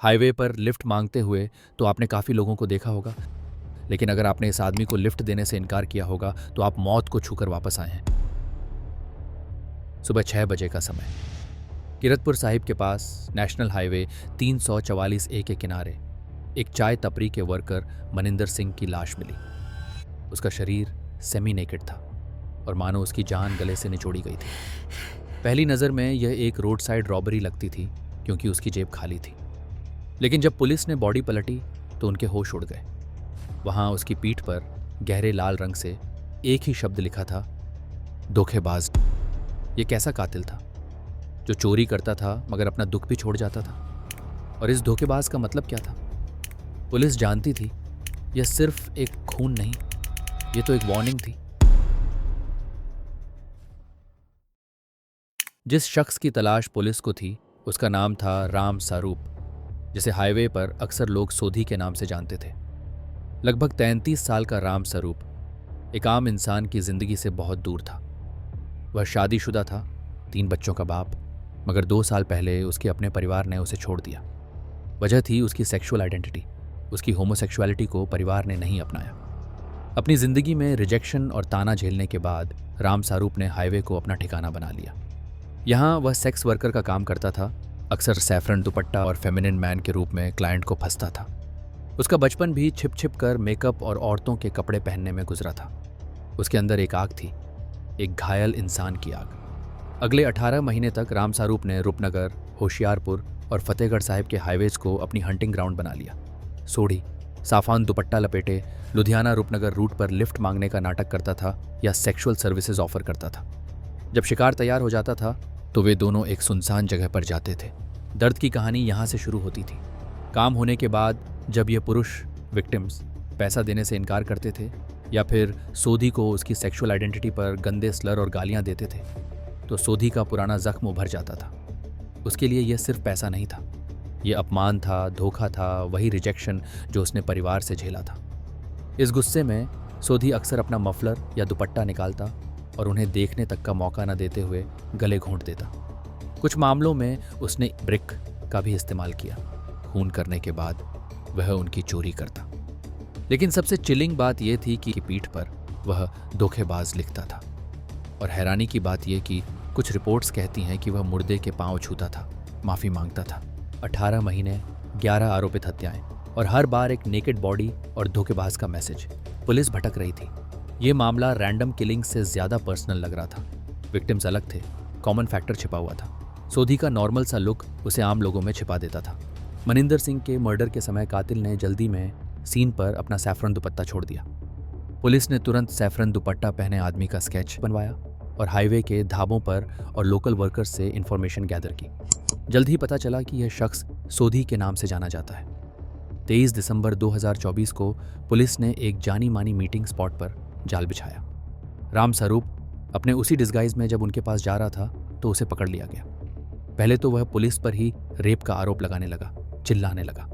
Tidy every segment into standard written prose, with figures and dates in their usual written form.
Highway पर lift मांगते हुए तो आपने काफ़ी लोगों को देखा होगा, लेकिन अगर आपने इस आदमी को लिफ्ट देने से इनकार किया होगा तो आप मौत को छूकर वापस आए हैं। सुबह 6 बजे का समय, किरतपुर साहिब के पास नेशनल हाईवे 344A के किनारे एक चाय टपरी के वर्कर मनिंदर सिंह की लाश मिली। उसका शरीर सेमी नेकेड था और मानो उसकी जान गले से निचोड़ी गई थी। पहली नज़र में यह एक रोड साइड रॉबरी लगती थी क्योंकि उसकी जेब खाली थी, लेकिन जब पुलिस ने बॉडी पलटी तो उनके होश उड़ गए। वहाँ उसकी पीठ पर गहरे लाल रंग से एक ही शब्द लिखा था, धोखेबाज। ये कैसा कातिल था जो चोरी करता था मगर अपना दुख भी छोड़ जाता था? और इस धोखेबाज का मतलब क्या था? पुलिस जानती थी यह सिर्फ एक खून नहीं, ये तो एक वार्निंग थी। जिस शख्स की तलाश पुलिस को थी उसका नाम था राम स्वरूप, जिसे हाईवे पर अक्सर लोग सोधी के नाम से जानते थे। लगभग 33 साल का राम स्वरूप एक आम इंसान की जिंदगी से बहुत दूर था। वह शादीशुदा था, 3 बच्चों का बाप, मगर 2 साल पहले उसके अपने परिवार ने उसे छोड़ दिया। वजह थी उसकी सेक्सुअल आइडेंटिटी। उसकी होमोसेक्सुअलिटी को परिवार ने नहीं अपनाया। अपनी जिंदगी में रिजेक्शन और ताना झेलने के बाद राम स्वरूप ने हाईवे को अपना ठिकाना बना लिया। यहाँ वह सेक्स वर्कर का काम करता था, अक्सर सैफरन दुपट्टा और फेमिनिन मैन के रूप में क्लाइंट को फंसता था। उसका बचपन भी छिप छिप कर मेकअप और औरतों के कपड़े पहनने में गुजरा था। उसके अंदर एक आग थी, एक घायल इंसान की आग। अगले 18 महीने तक राम स्वरूप ने रूपनगर, होशियारपुर और फतेहगढ़ साहिब के हाईवेज को अपनी हंटिंग ग्राउंड बना लिया। सोढ़ी, साफान दुपट्टा लपेटे लुधियाना रूपनगर रूट पर लिफ्ट मांगने का नाटक करता था या सेक्सुअल सर्विसेज ऑफर करता था। जब शिकार तैयार हो जाता था तो वे दोनों एक सुनसान जगह पर जाते थे। दर्द की कहानी यहाँ से शुरू होती थी। काम होने के बाद जब ये पुरुष विक्टिम्स पैसा देने से इनकार करते थे या फिर सोधी को उसकी सेक्सुअल आइडेंटिटी पर गंदे स्लर और गालियाँ देते थे तो सोधी का पुराना जख्म उभर जाता था। उसके लिए यह सिर्फ पैसा नहीं था, ये अपमान था, धोखा था, वही रिजेक्शन जो उसने परिवार से झेला था। इस गुस्से में सोधी अक्सर अपना मफलर या दुपट्टा निकालता और उन्हें देखने तक का मौका न देते हुए गले घोंट देता। कुछ मामलों में उसने ब्रिक का भी इस्तेमाल किया। खून करने के बाद वह उनकी चोरी करता। लेकिन सबसे चिलिंग बात यह थी कि पीठ पर वह धोखेबाज लिखता था। और हैरानी की बात यह कि कुछ रिपोर्ट्स कहती हैं कि वह मुर्दे के पांव छूता था, माफ़ी मांगता था। 18 महीने, 11 आरोपित हत्याएं और हर बार एक नेकेड बॉडी और धोखेबाज का मैसेज। पुलिस भटक रही थी। ये मामला रैंडम किलिंग से ज़्यादा पर्सनल लग रहा था। विक्टिम्स अलग थे, कॉमन फैक्टर छिपा हुआ था। सोधी का नॉर्मल सा लुक उसे आम लोगों में छिपा देता था। मनिंदर सिंह के मर्डर के समय कातिल ने जल्दी में सीन पर अपना सैफरन दुपट्टा छोड़ दिया। पुलिस ने तुरंत सैफरन दुपट्टा पहने आदमी का स्केच बनवाया और हाईवे के ढाबों पर और लोकल वर्कर्स से इंफॉर्मेशन गैदर की। जल्द ही पता चला कि यह शख्स सोधी के नाम से जाना जाता है। 23 दिसंबर 2024 को पुलिस ने एक जानी मानी मीटिंग स्पॉट पर जाल बिछाया। राम स्वरूप अपने उसी डिस्गाइज में जब उनके पास जा रहा था तो उसे पकड़ लिया गया। पहले तो वह पुलिस पर ही रेप का आरोप लगाने लगा, चिल्लाने लगा।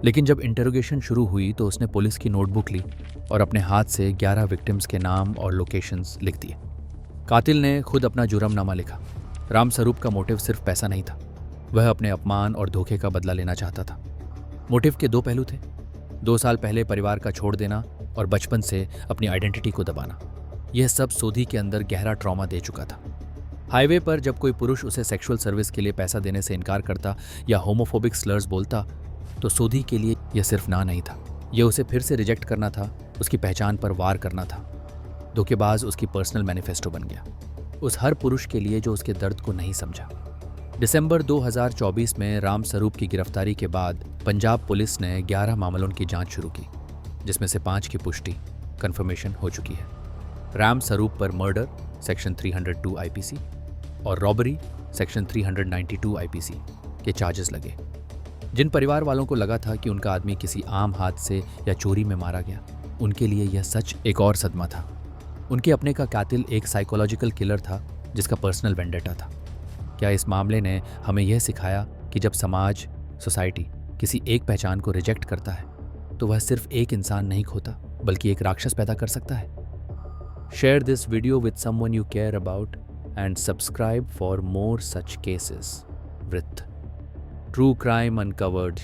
लेकिन जब इंटरोगेशन शुरू हुई तो उसने पुलिस की नोटबुक ली और अपने हाथ से 11 विक्टिम्स के नाम और लोकेशंस लिख दिए। कातिल ने खुद अपना जुर्मनामा लिखा। राम स्वरूप का मोटिव सिर्फ पैसा नहीं था, वह अपने अपमान और धोखे का बदला लेना चाहता था। मोटिव के 2 पहलू थे, 2 साल पहले परिवार का छोड़ देना और बचपन से अपनी आइडेंटिटी को दबाना। यह सब सोधी के अंदर गहरा ट्रॉमा दे चुका था। हाईवे पर जब कोई पुरुष उसे सेक्सुअल सर्विस के लिए पैसा देने से इनकार करता या होमोफोबिक स्लर्स बोलता तो सोधी के लिए यह सिर्फ ना नहीं था, यह उसे फिर से रिजेक्ट करना था, उसकी पहचान पर वार करना था। धोखेबाज उसकी पर्सनल मैनिफेस्टो बन गया, उस हर पुरुष के लिए जो उसके दर्द को नहीं समझा। दिसंबर 2024 में राम स्वरूप की गिरफ्तारी के बाद पंजाब पुलिस ने 11 मामलों की जांच शुरू की, जिसमें से 5 की पुष्टि कंफर्मेशन हो चुकी है। राम स्वरूप पर मर्डर सेक्शन 302 आईपीसी और रॉबरी सेक्शन 392 आईपीसी के चार्जेस लगे। जिन परिवार वालों को लगा था कि उनका आदमी किसी आम हादसे या चोरी में मारा गया, उनके लिए यह सच एक और सदमा था। उनके अपने का कातिल एक साइकोलॉजिकल किलर था जिसका पर्सनल वेंडेटा था। क्या इस मामले ने हमें यह सिखाया कि जब समाज, सोसाइटी किसी एक पहचान को रिजेक्ट करता है तो वह सिर्फ एक इंसान नहीं खोता बल्कि एक राक्षस पैदा कर सकता है? Share this video with someone you care about and subscribe for more such cases with true crime uncovered.